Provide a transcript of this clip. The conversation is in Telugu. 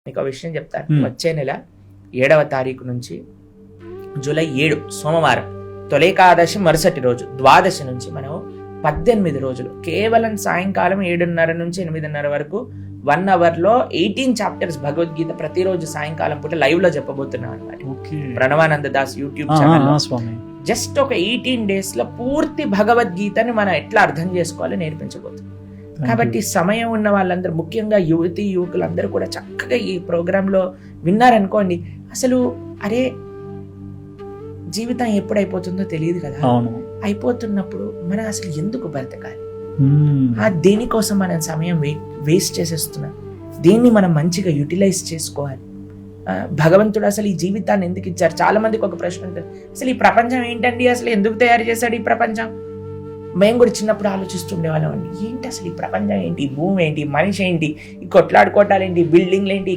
మీకు ఆ విషయం చెప్తాను. వచ్చే నెల 7వ తారీఖు నుంచి జూలై 7 సోమవారం తొలేకాదశి మరుసటి రోజు ద్వాదశి నుంచి మనం 18 రోజులు కేవలం సాయంకాలం 7:30 నుంచి 8:30 వరకు 1 అవర్లో 18 చాప్టర్స్ భగవద్గీత ప్రతిరోజు సాయంకాలం పూట లైవ్ లో చెప్పబోతున్నాం అనమాట. Pranavananda Das YouTube channel just ఒక 18 days లో పూర్తి భగవద్గీతని మనం ఎట్లా అర్థం చేసుకోవాలో నేర్పించబోతున్నాం. కాబట్టి సమయం ఉన్న వాళ్ళందరూ, ముఖ్యంగా యువతి యువకులందరూ కూడా చక్కగా ఈ ప్రోగ్రాంలో విన్నారనుకోండి, అసలు అరే జీవితం ఎప్పుడైపోతుందో తెలియదు కదా, అయిపోతున్నప్పుడు మనం అసలు ఎందుకు బ్రతకాలి, దేనికోసం మనం సమయం వేస్ట్ చేసేస్తున్నాం, దీన్ని మనం మంచిగా యూటిలైజ్ చేసుకోవాలి. భగవంతుడు అసలు ఈ జీవితాన్ని ఎందుకు ఇచ్చారు? చాలా మందికి ఒక ప్రశ్న ఉంటుంది, అసలు ఈ ప్రపంచం ఏంటండి, అసలు ఎందుకు తయారు చేశాడు ఈ ప్రపంచం? మేము కూడా చిన్నప్పుడు ఆలోచిస్తుండేవాళ్ళం అండి, ఏంటి అసలు ఈ ప్రపంచం ఏంటి, భూమి ఏంటి, మనిషి ఏంటి, ఈ కొట్లాడుకోవటాలు ఏంటి, బిల్డింగ్లు ఏంటి,